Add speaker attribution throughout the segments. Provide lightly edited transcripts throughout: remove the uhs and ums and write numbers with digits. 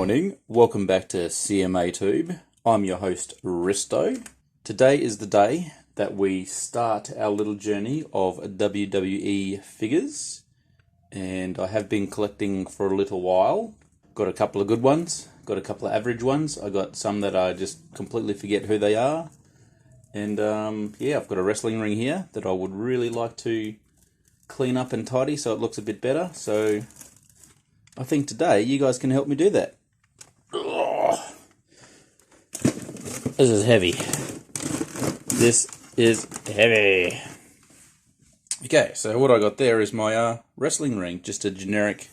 Speaker 1: morning, welcome back to CMA Tube. I'm your host Risto. Today is the day that we start our little journey of WWE figures, and I have been collecting for a little while. Got a couple of good ones, got a couple of average ones, I got some that I just completely forget who they are, and yeah, I've got a wrestling ring here that I would really like to clean up and tidy so it looks a bit better. So I think today you guys can help me do that. Oh, this is heavy. This is heavy. Okay, so what I got there is my wrestling ring, just a generic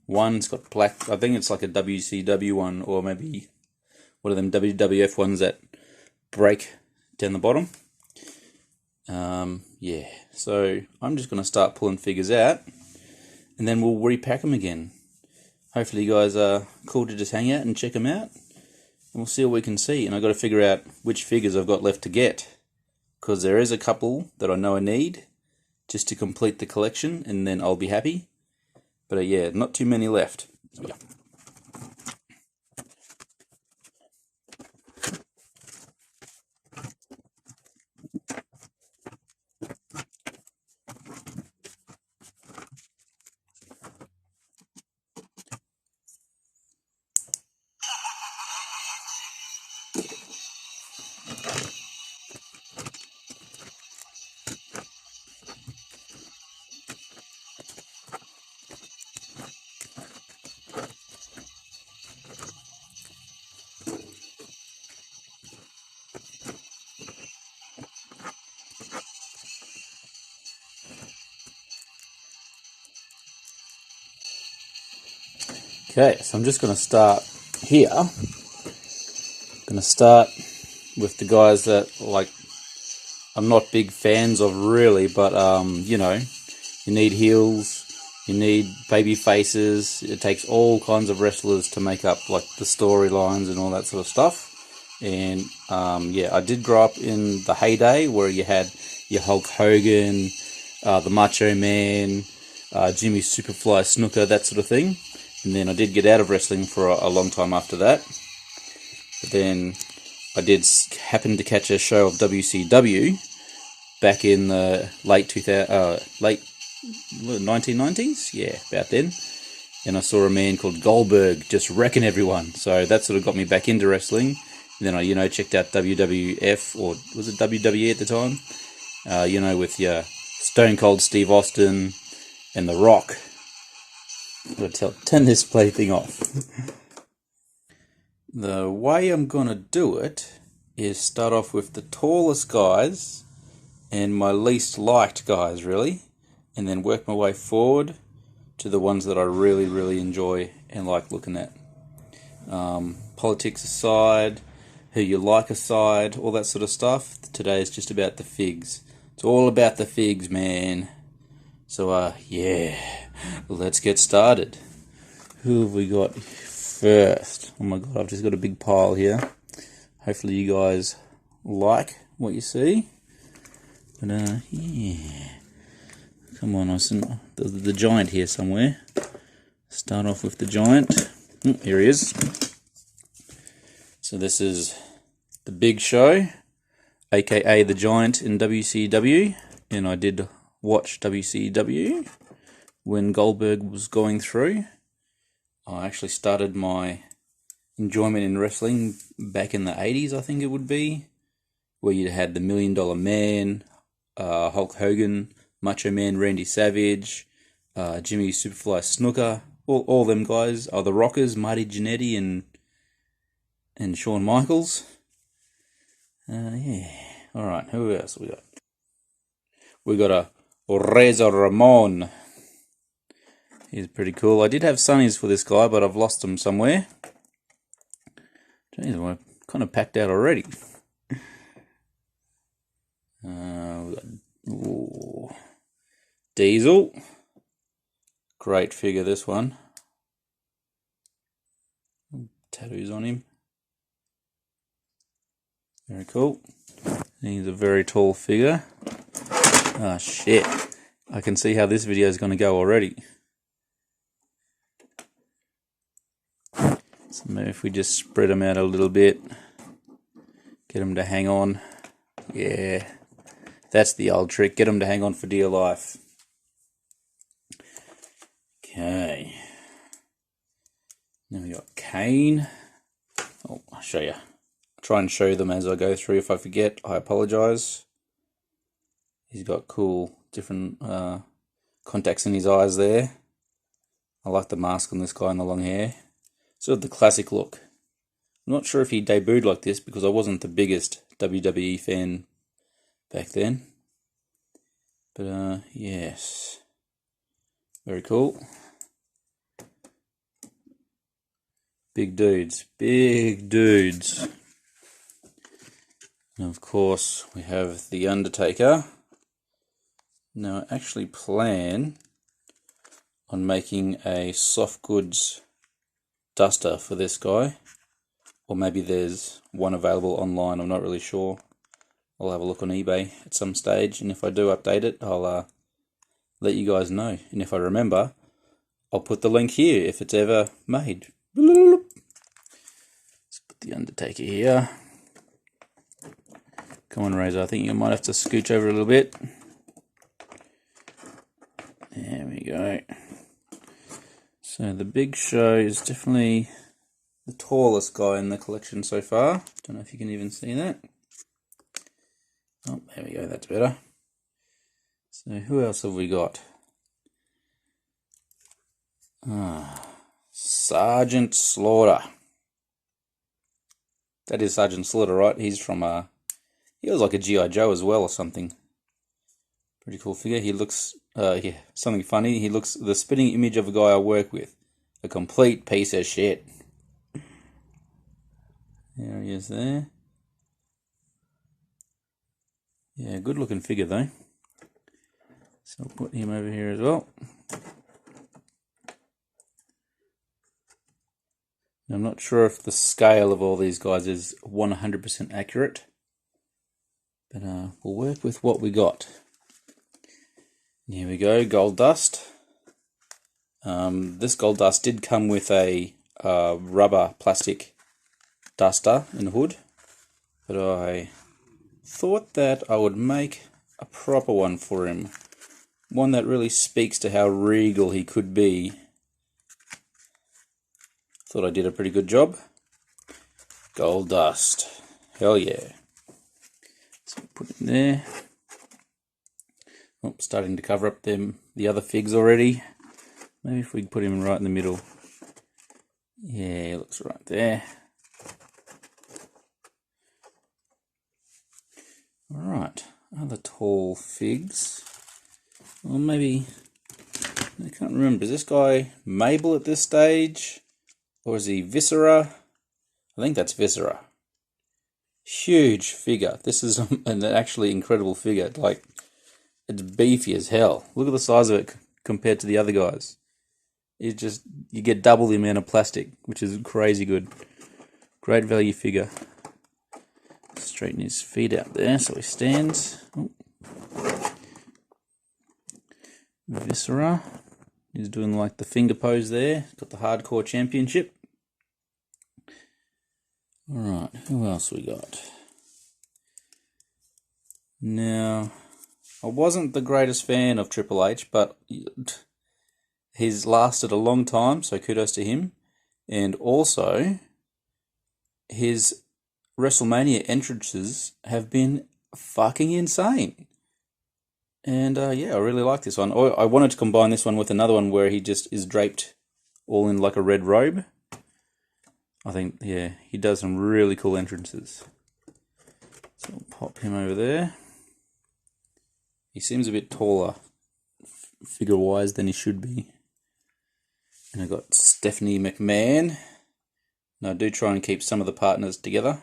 Speaker 1: one. It's got black, I think it's like a WCW one, or maybe one of them WWF ones that break down the bottom. Yeah, so I'm just going to start pulling figures out, and then we'll repack them again. Hopefully you guys are cool to just hang out and check them out, and we'll see what we can see. And I've got to figure out which figures I've got left to get, because there is a couple that I know I need just to complete the collection, and then I'll be happy. But yeah, not too many left. So, yeah. Okay, so I'm just going to start here. I'm going to start with the guys that, like, I'm not big fans of really, but you know, you need heels, you need baby faces. It takes all kinds of wrestlers to make up like the storylines and all that sort of stuff. And yeah, I did grow up in the heyday where you had your Hulk Hogan, the Macho Man, Jimmy Superfly Snuka, that sort of thing. And then I did get out of wrestling for a long time after that. But then I did happen to catch a show of WCW back in the late 1990s, yeah, about then. And I saw a man called Goldberg just wrecking everyone. So that sort of got me back into wrestling. And then I, you know, checked out WWF, or was it WWE at the time? You know, with your Stone Cold Steve Austin and The Rock. I'm going to turn this play thing off. The way I'm going to do it is start off with the tallest guys and my least liked guys, really, and then work my way forward to the ones that I really, really enjoy and like looking at. Politics aside, who you like aside, all that sort of stuff, today is just about the figs. It's all about the figs, man. So, yeah, let's get started. Who have we got first? Oh my god, I've just got a big pile here. Hopefully you guys like what you see. But, yeah. Come on, the giant here somewhere. Start off with the giant. Here he is. So this is the Big Show, aka the Giant in WCW. And I did watch WCW when Goldberg was going through. I actually started my enjoyment in wrestling back in the 80s, I think it would be, where you had the $1 Million Man, Hulk Hogan, Macho Man Randy Savage, Jimmy Superfly Snuka, all them guys, the Rockers, Marty Jannetty and Shawn Michaels. Yeah. Alright, who else we got? We got a Razor Ramon. He's pretty cool. I did have sunnies for this guy, but I've lost them somewhere. Jeez, I'm kind of packed out already. We got Diesel. Great figure, this one. Tattoos on him. Very cool. He's a very tall figure. Ah, shit. I can see how this video is going to go already. So maybe if we just spread them out a little bit, get them to hang on. Yeah, that's the old trick. Get them to hang on for dear life. Okay. Now we got Kane. Oh, I'll show you. I'll try and show them as I go through. If I forget, I apologise. He's got cool different contacts in his eyes there. I like the mask on this guy and the long hair. Sort of the classic look. I'm not sure if he debuted like this because I wasn't the biggest WWE fan back then. But yes. Very cool. Big dudes. Big dudes. And of course we have The Undertaker. Now I actually plan on making a soft goods duster for this guy, or maybe there's one available online, I'm not really sure. I'll have a look on eBay at some stage, and if I do update it, I'll let you guys know, and if I remember, I'll put the link here if it's ever made. Let's put the Undertaker here. Come on, Razor, I think you might have to scooch over a little bit. There we go. So the Big Show is definitely the tallest guy in the collection so far. Don't know if you can even see that. Oh, there we go, that's better. So who else have we got? Sergeant Slaughter. That is Sergeant Slaughter, right? He's from, he was like a G.I. Joe as well or something. Pretty cool figure. He looks, yeah, something funny. He looks the spitting image of a guy I work with. A complete piece of shit. There he is there. Yeah, good looking figure though. So I'll put him over here as well. Now, I'm not sure if the scale of all these guys is 100% accurate. But we'll work with what we got. Here we go, Gold Dust. This Gold Dust did come with a rubber plastic duster and hood, but I thought that I would make a proper one for him. One that really speaks to how regal he could be. Thought I did a pretty good job. Gold Dust. Hell yeah. So put it in there. Oh, starting to cover up the other figs already. Maybe if we put him right in the middle. Yeah, he looks right there. Alright, other tall figs. Well, maybe, I can't remember, is this guy Mabel at this stage? Or is he Viscera? I think that's Viscera. Huge figure. This is an actually incredible figure. Like, it's beefy as hell. Look at the size of it compared to the other guys. It's just, you get double the amount of plastic, which is crazy good. Great value figure. Straighten his feet out there so he stands. Oh. Viscera. He's doing like the finger pose there. Got the Hardcore Championship. Alright, who else we got? Now, I wasn't the greatest fan of Triple H, but he's lasted a long time, so kudos to him. And also, his WrestleMania entrances have been fucking insane. And yeah, I really like this one. I wanted to combine this one with another one where he just is draped all in like a red robe. I think, yeah, he does some really cool entrances. So I'll pop him over there. He seems a bit taller figure-wise than he should be. And I've got Stephanie McMahon. And I do try and keep some of the partners together.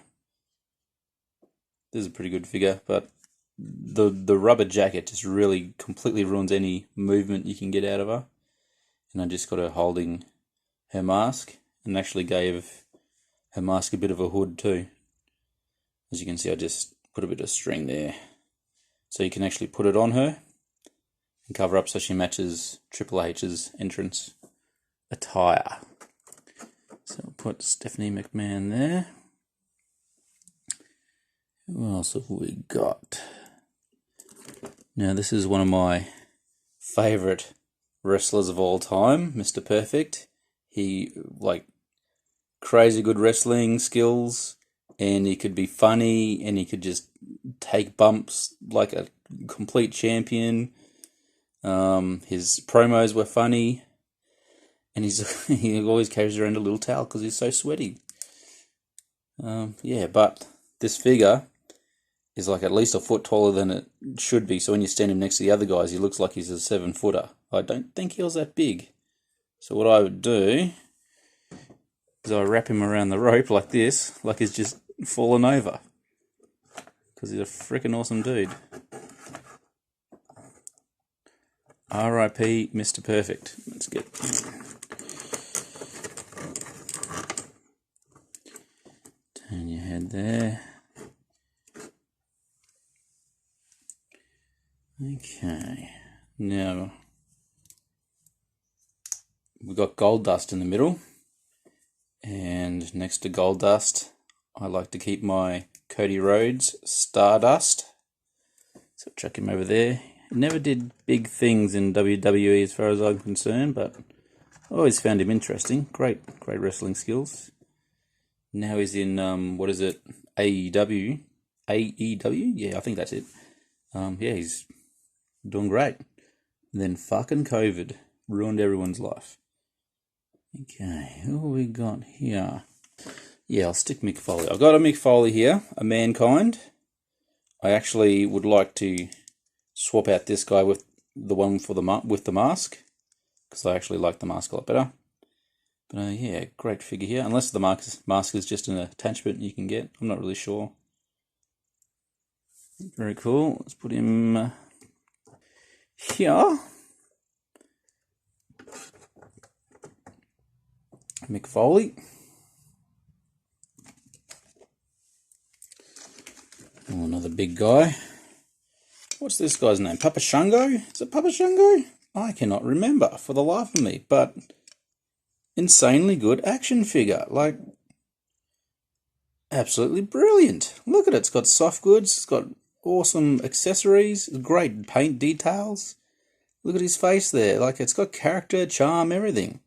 Speaker 1: This is a pretty good figure, but the rubber jacket just really completely ruins any movement you can get out of her. And I just got her holding her mask, and actually gave her mask a bit of a hood too. As you can see, I just put a bit of string there, so you can actually put it on her and cover up so she matches Triple H's entrance attire. So we'll put Stephanie McMahon there. Who else have we got? Now this is one of my favourite wrestlers of all time, Mr. Perfect. He, like, crazy good wrestling skills, and he could be funny, and he could just take bumps like a complete champion. His promos were funny, and he always carries around a little towel because he's so sweaty. Yeah, but this figure is like at least a foot taller than it should be, so when you stand him next to the other guys, he looks like he's a 7-footer. I don't think he was that big. So what I would do is I wrap him around the rope like this, like he's just fallen over. Because he's a freaking awesome dude. R.I.P. Mr. Perfect. Let's get... Turn your head there. Okay. Now, we've got Gold Dust in the middle. And next to Gold Dust, I like to keep my Cody Rhodes Stardust. So chuck him over there. Never did big things in WWE as far as I'm concerned, but I always found him interesting. Great wrestling skills. Now he's in, what is it, AEW? AEW? Yeah, I think that's it. Yeah, he's doing great. And then fucking COVID ruined everyone's life. Okay, who have we got here? Yeah, I'll stick Mick Foley. I've got a Mick Foley here, a Mankind. I actually would like to swap out this guy with the one for with the mask, because I actually like the mask a lot better. But yeah, great figure here. Unless the mask is just an attachment you can get, I'm not really sure. Very cool. Let's put him here. Mick Foley. Oh, another big guy. What's this guy's name? Papa Shango? Is it Papa Shango? I cannot remember for the life of me, but insanely good action figure. Like, absolutely brilliant. Look at it. It's got soft goods. It's got awesome accessories. Great paint details. Look at his face there. Like, it's got character, charm, everything.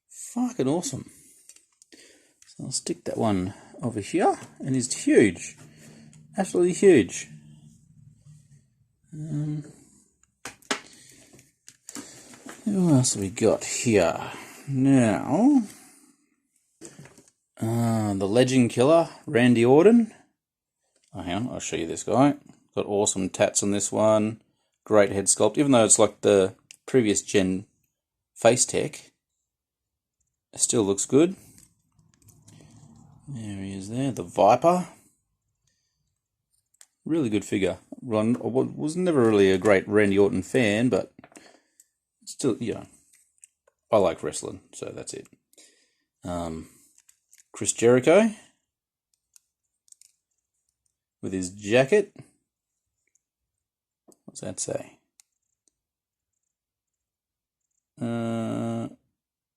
Speaker 1: Fucking awesome. So I'll stick that one over here, and it's huge. Absolutely huge. Who else have we got here? Now, the Legend Killer, Randy Orton. Oh, hang on, I'll show you this guy. Got awesome tats on this one. Great head sculpt. Even though it's like the previous gen face tech, it still looks good. There he is there, the Viper. Really good figure. I was never really a great Randy Orton fan, but still, you know, I like wrestling, so that's it. Chris Jericho with his jacket. What's that say?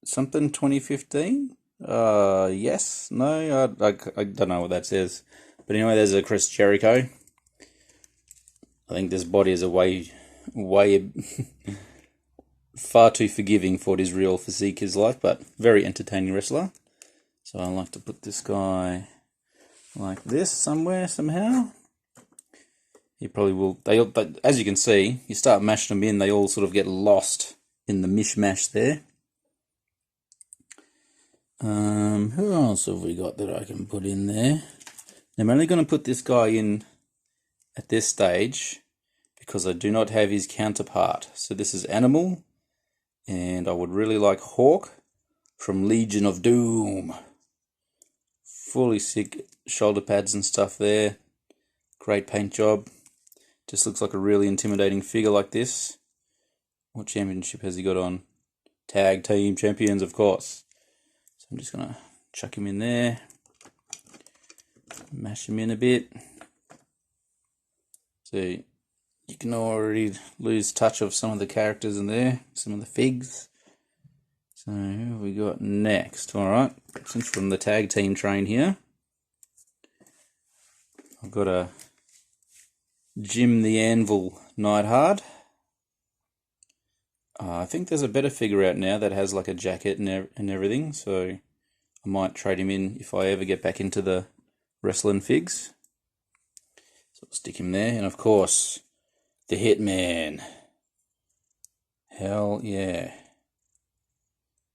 Speaker 1: Something 2015? Yes? No? I don't know what that says. But anyway, there's a Chris Jericho. I think this body is a way far too forgiving for what his real physique is like, but very entertaining wrestler. So I like to put this guy like this somewhere, somehow. He probably will. As you can see, you start mashing them in, they all sort of get lost in the mishmash there. Who else have we got that I can put in there? I'm only going to put this guy in at this stage because I do not have his counterpart. So this is Animal, and I would really like Hawk from Legion of Doom. Fully sick shoulder pads and stuff there. Great paint job. Just looks like a really intimidating figure like this. What championship has he got on? Tag Team Champions, of course. So I'm just going to chuck him in there. Mash him in a bit. So you can already lose touch of some of the characters in there, some of the figs. So who have we got next? Alright, since from the tag team train here, I've got a Jim the Anvil Neidhart. I think there's a better figure out now that has like a jacket and everything, so I might trade him in if I ever get back into the wrestling figs. So I'll stick him there, and of course, the Hitman. Hell yeah.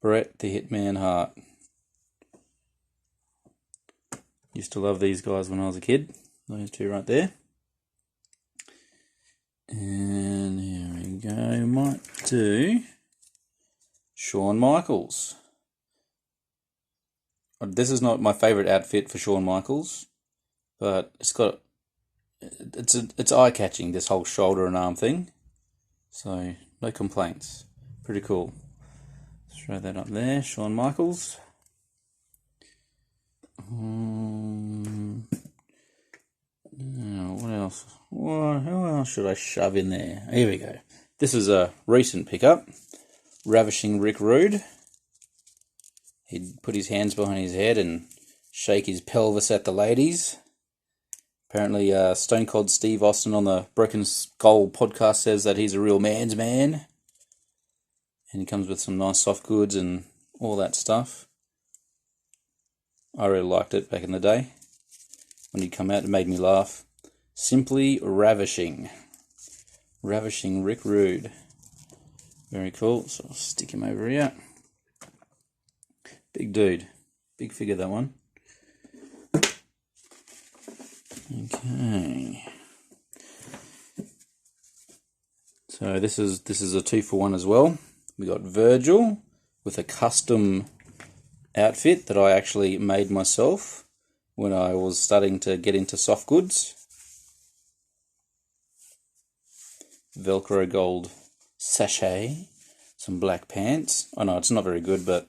Speaker 1: Bret the Hitman Hart. Used to love these guys when I was a kid. Those two right there. And here we go. Might do Shawn Michaels. This is not my favourite outfit for Shawn Michaels, but it's eye-catching, this whole shoulder and arm thing. So no complaints. Pretty cool. Throw that up there, Shawn Michaels. What else? Who else should I shove in there? Here we go. This is a recent pickup. Ravishing Rick Rude. He'd put his hands behind his head and shake his pelvis at the ladies. Apparently, Stone Cold Steve Austin on the Broken Skull podcast says that he's a real man's man. And he comes with some nice soft goods and all that stuff. I really liked it back in the day. When he'd come out, it made me laugh. Simply ravishing. Ravishing Rick Rude. Very cool. So I'll stick him over here. Big dude. Big figure, that one. Okay. So this is a 2-for-1 as well. We got Virgil with a custom outfit that I actually made myself when I was starting to get into soft goods. Velcro gold sachet, some black pants. I know it's not very good, but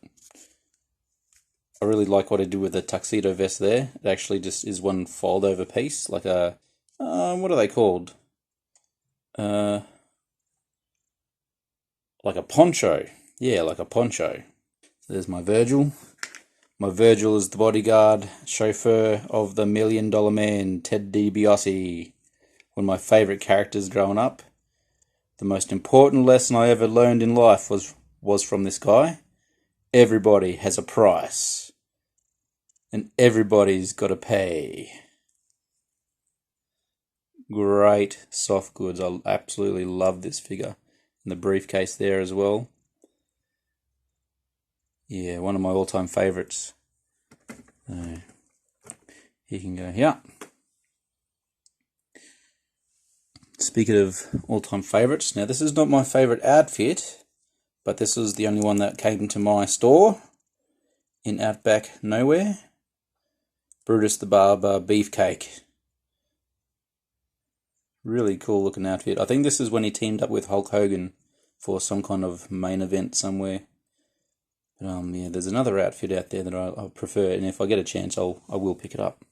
Speaker 1: I really like what I did with the tuxedo vest there. It actually just is one fold over piece, like a, what are they called? Like a poncho. Yeah, like a poncho. There's my Virgil. My Virgil is the bodyguard, chauffeur of the $1 Million Man, Ted DiBiase. One of my favourite characters growing up. The most important lesson I ever learned in life was from this guy. Everybody has a price. And everybody's got to pay. Great soft goods. I absolutely love this figure. And the briefcase there as well. Yeah, one of my all-time favourites. So, he can go here. Speaking of all-time favourites, now this is not my favourite outfit, but this was the only one that came to my store in Outback Nowhere. Brutus the Barber Beefcake. Really cool looking outfit. I think this is when he teamed up with Hulk Hogan for some kind of main event somewhere. But yeah, there's another outfit out there that I prefer, and if I get a chance, I will pick it up.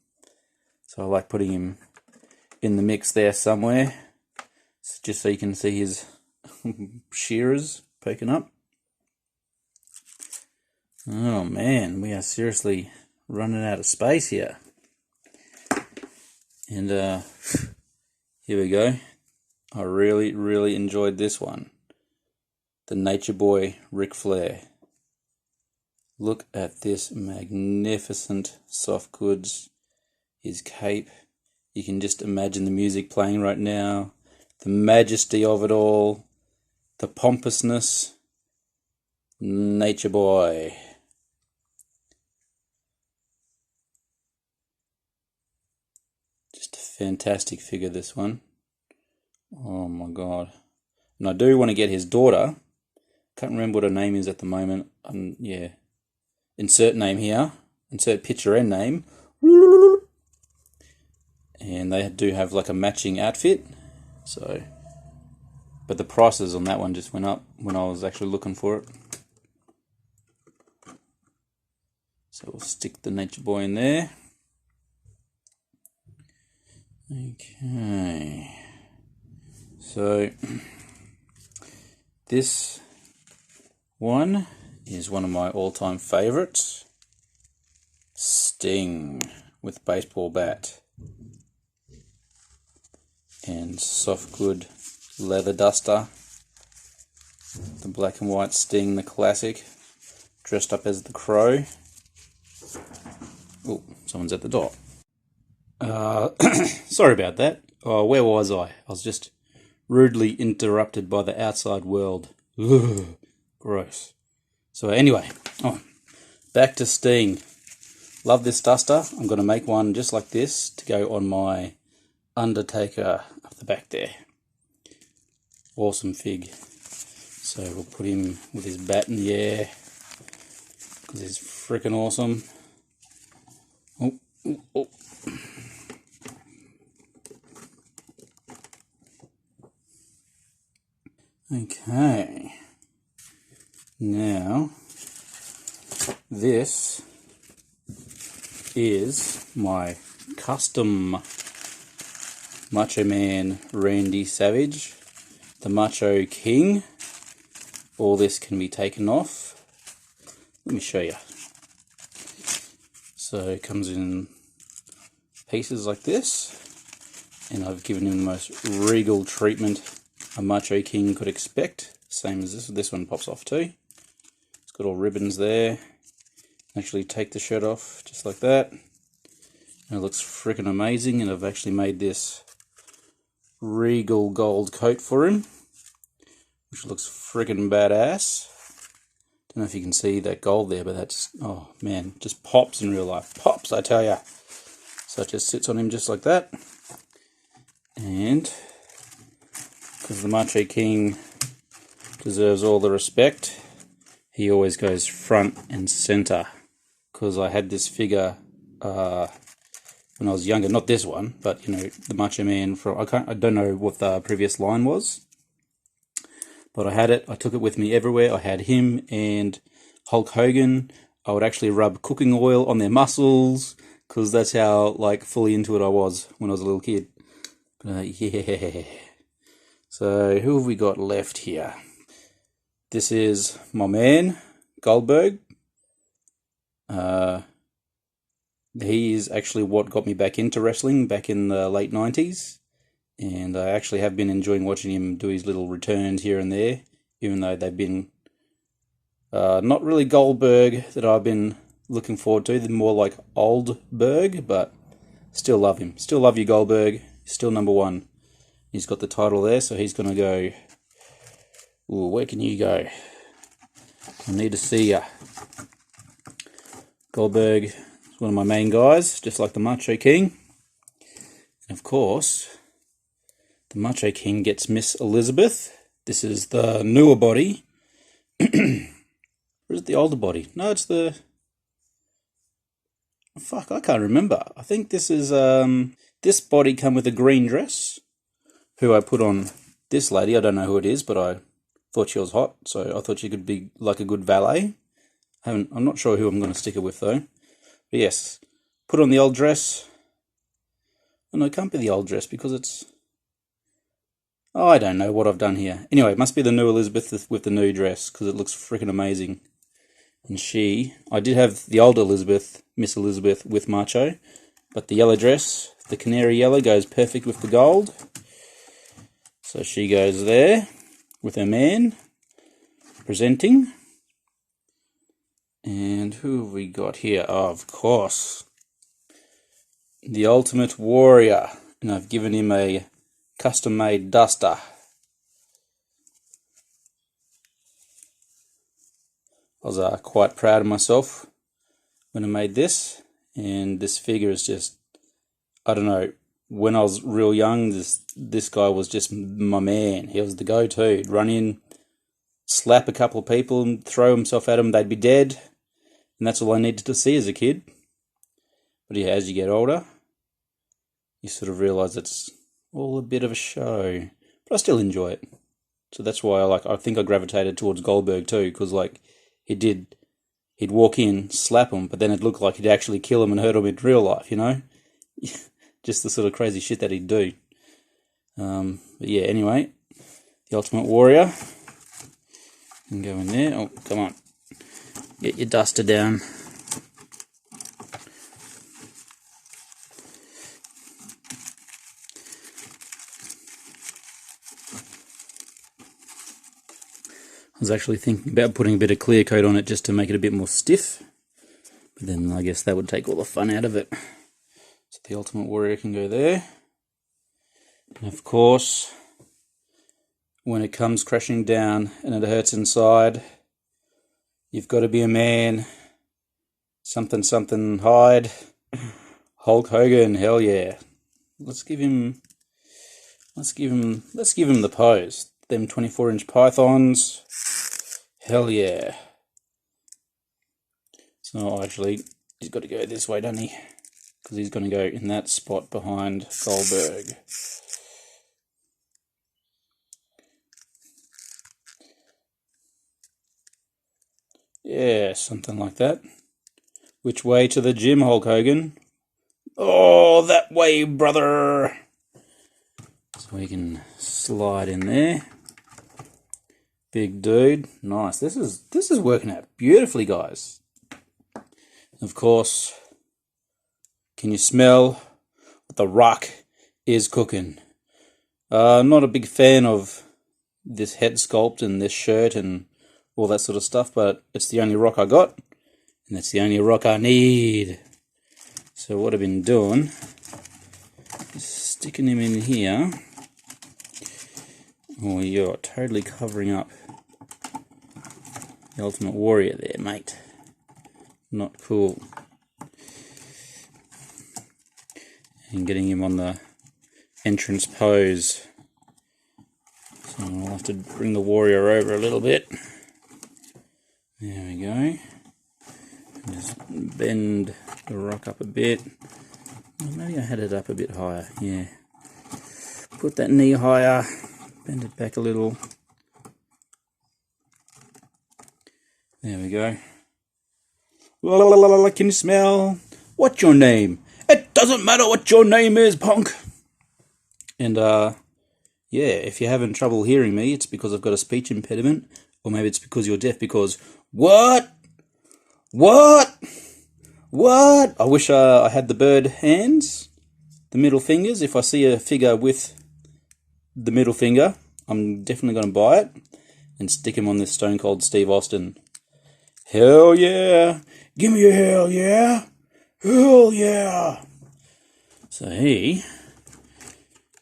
Speaker 1: So I like putting him in the mix there somewhere, just so you can see his shearers poking up. Oh man, we are seriously running out of space here. And here we go. I really, really enjoyed this one. The Nature Boy Ric Flair. Look at this magnificent soft goods. His cape. You can just imagine the music playing right now. The majesty of it all. The pompousness. Nature Boy. Just a fantastic figure, this one. Oh my god. And I do want to get his daughter. Can't remember what her name is at the moment. Yeah. Insert name here. Insert picture and name. And they do have like a matching outfit. So, but the prices on that one just went up when I was actually looking for it. So we'll stick the Nature Boy in there. Okay. So this one is one of my all-time favorites. Sting with baseball bat. And soft good leather duster. The black and white Sting, the classic. Dressed up as the Crow. Oh, someone's at the door. Sorry about that. Oh, where was I? I was just rudely interrupted by the outside world. Ugh, gross. So anyway, back to Sting. Love this duster. I'm going to make one just like this to go on my Undertaker up the back there. Awesome fig. So we'll put him with his bat in the air because he's freaking awesome. Oh, oh, oh. Okay, now this is my custom Macho Man Randy Savage, the Macho King. All this can be taken off. Let me show you. So it comes in pieces like this, and I've given him the most regal treatment a Macho King could expect. Same as this. This one pops off too. It's got all ribbons there. Actually take the shirt off just like that. And it looks freaking amazing, and I've actually made this regal gold coat for him, which looks freaking badass. Don't know if you can see that gold there, but that's, oh man, just pops in real life. Pops, I tell ya. So it just sits on him just like that. And because the Macho King deserves all the respect, he always goes front and center. Because I had this figure when I was younger, not this one, but you know, the Macho Man from, I don't know what the previous line was, but I had it. I took it with me everywhere. I had him and Hulk Hogan. I would actually rub cooking oil on their muscles because that's how like fully into it I was when I was a little kid. Yeah. So who have we got left here? This is my man, Goldberg. He is actually what got me back into wrestling back in the late 90s. And I actually have been enjoying watching him do his little returns here and there, even though they've been not really Goldberg that I've been looking forward to. They're more like Oldberg, but still love him. Still love you, Goldberg. Still number one. He's got the title there, so he's going to go... Ooh, where can you go? I need to see ya. Goldberg is one of my main guys, just like the Macho King. And of course, the Macho King gets Miss Elizabeth. This is the newer body. Or is it the older body? No, it's the... Fuck, I can't remember. I think this is... This body come with a green dress. Who I put on this lady, I don't know who it is, but I thought she was hot, so I thought she could be like a good valet. I'm not sure who I'm going to stick her with though. But yes, put on the old dress. Oh no, it can't be the old dress because it's... Oh, I don't know what I've done here. Anyway, it must be the new Elizabeth with the new dress because it looks freaking amazing. And I did have the old Elizabeth, Miss Elizabeth with Macho, but the yellow dress, the canary yellow, goes perfect with the gold. So she goes there with her man presenting. And who have we got here? Oh, of course, the Ultimate Warrior. And I've given him a custom-made duster. I was quite proud of myself when I made this. And this figure is just, I don't know, when I was real young, this guy was just my man. He was the go-to. He'd run in, slap a couple of people, and throw himself at them. They'd be dead. And that's all I needed to see as a kid. But yeah, as you get older, you sort of realise it's all a bit of a show. But I still enjoy it. So that's why I think I gravitated towards Goldberg too, because like he'd walk in, slap him, but then it looked like he'd actually kill him and hurt him in real life, you know? Just the sort of crazy shit that he'd do. But yeah, anyway, the Ultimate Warrior. And go in there. Oh, come on. Get your duster down. I was actually thinking about putting a bit of clear coat on it just to make it a bit more stiff, but then I guess that would take all the fun out of it. So the Ultimate Warrior can go there. And of course, when it comes crashing down and it hurts inside, you've got to be a man. Something something hide. Hulk Hogan, hell yeah. Let's give him the pose. Them 24-inch pythons. Hell yeah. So actually, he's got to go this way, doesn't he? Because he's going to go in that spot behind Goldberg. Yeah, something like that. Which way to the gym, Hulk Hogan? Oh, that way, brother! So we can slide in there. Big dude. Nice. This is working out beautifully, guys. Of course, can you smell what the Rock is cooking? Not a big fan of this head sculpt and this shirt and all that sort of stuff, but it's the only Rock I got, and it's the only Rock I need. So what I've been doing is sticking him in here. Oh, you're totally covering up the Ultimate Warrior there, mate. Not cool. And getting him on the entrance pose. So I'll have to bring the Warrior over a little bit. There we go. And just bend the Rock up a bit. Well, maybe I had it up a bit higher, yeah. Put that knee higher. Bend it back a little. There we go. Can you smell? What's your name? It doesn't matter what your name is, punk! And, yeah, if you're having trouble hearing me, it's because I've got a speech impediment. Or maybe it's because you're deaf, because... What? What? What? I wish I had the bird hands. The middle fingers. If I see a figure with the middle finger, I'm definitely going to buy it and stick him on this Stone Cold Steve Austin. Hell yeah! Give me a hell yeah! Hell yeah! So he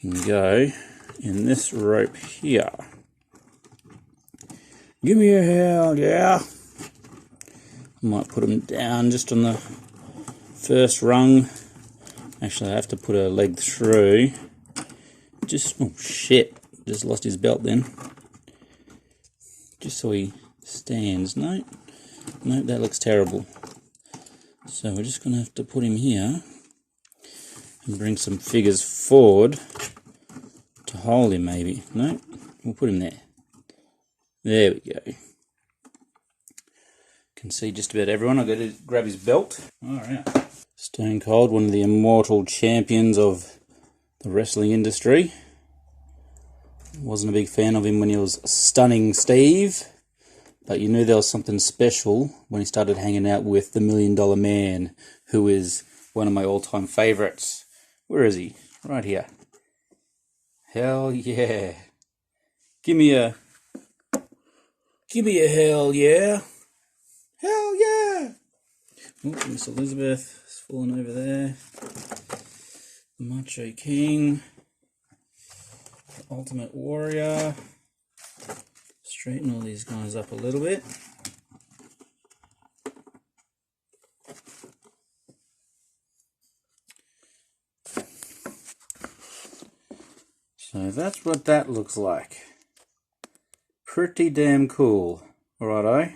Speaker 1: can go in this rope here. Give me a hell yeah! I might put him down just on the first rung. Actually, I have to put a leg through. Oh shit, just lost his belt then. Just so he stands. No, that looks terrible. So we're just going to have to put him here and bring some figures forward to hold him maybe. No, we'll put him there. There we go. Can see just about everyone. I've got to grab his belt. Alright. Stone Cold, one of the immortal champions of the wrestling industry. Wasn't a big fan of him when he was Stunning Steve, but you knew there was something special when he started hanging out with the $1 Million Man, who is one of my all-time favourites. Where is he? Right here. Hell yeah. Give me a hell yeah. Hell yeah. Oh, Miss Elizabeth is falling over there. The Macho King. The Ultimate Warrior. Straighten all these guys up a little bit. So that's what that looks like. Pretty damn cool. Alrighto.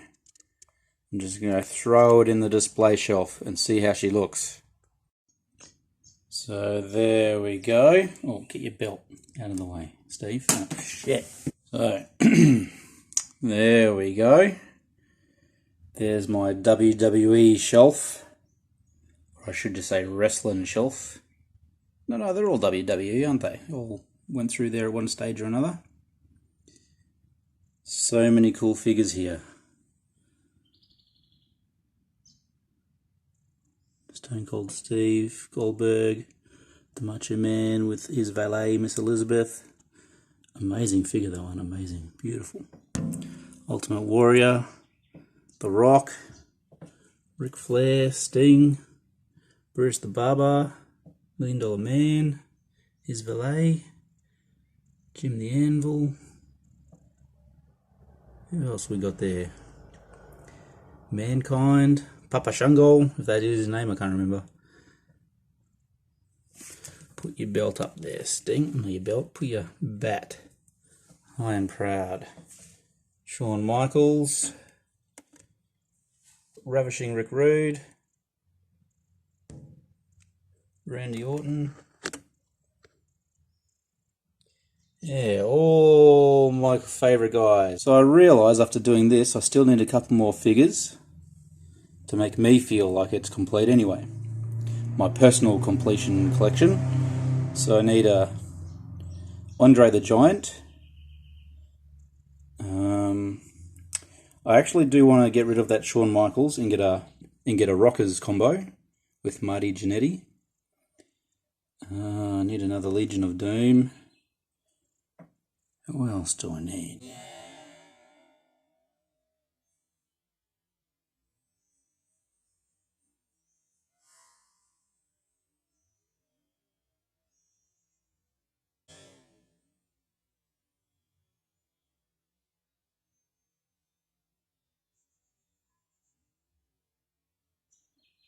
Speaker 1: I'm just going to throw it in the display shelf and see how she looks. So there we go. Oh, get your belt out of the way, Steve. Oh, shit. So, there we go. There's my WWE shelf. Or I should just say wrestling shelf. No, they're all WWE, aren't they? All went through there at one stage or another. So many cool figures here. Stone Cold Steve, Goldberg, the Macho Man with his valet, Miss Elizabeth. Amazing figure, that one, amazing, beautiful. Ultimate Warrior, The Rock, Ric Flair, Sting, Bruce the Barber, $1 Million Man, his valet, Jim the Anvil. Who else we got there? Mankind, Papa Shango, if that is his name, I can't remember. Put your belt up there, Sting. Not your belt, put your bat. High and proud. Shawn Michaels, Ravishing Rick Rude, Randy Orton. Yeah, all my favourite guys. So I realised after doing this, I still need a couple more figures to make me feel like it's complete anyway. My personal completion collection. So I need a Andre the Giant. I actually do want to get rid of that Shawn Michaels and get a Rockers combo with Marty Jannetty. I need another Legion of Doom. What else do I need?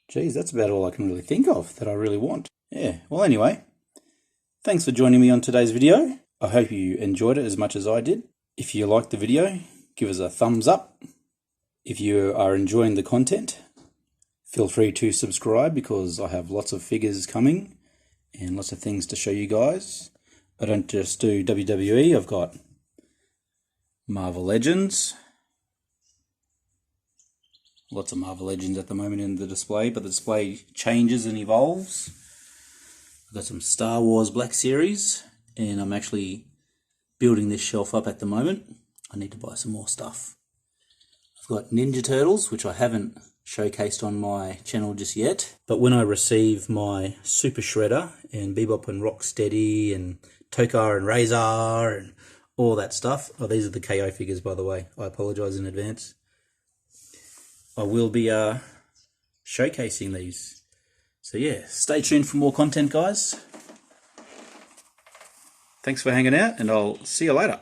Speaker 1: Geez, that's about all I can really think of that I really want. Yeah, well anyway, thanks for joining me on today's video. I hope you enjoyed it as much as I did. If you liked the video, give us a thumbs up. If you are enjoying the content, feel free to subscribe because I have lots of figures coming and lots of things to show you guys. I don't just do WWE, I've got Marvel Legends. Lots of Marvel Legends at the moment in the display, but the display changes and evolves. I've got some Star Wars Black Series, and I'm actually building this shelf up at the moment. I need to buy some more stuff. I've got Ninja Turtles, which I haven't showcased on my channel just yet. But when I receive my Super Shredder and Bebop and Rocksteady and Tokar and Razor and all that stuff. Oh, these are the KO figures, by the way. I apologise in advance. I will be showcasing these. So yeah, stay tuned for more content, guys. Thanks for hanging out, and I'll see you later.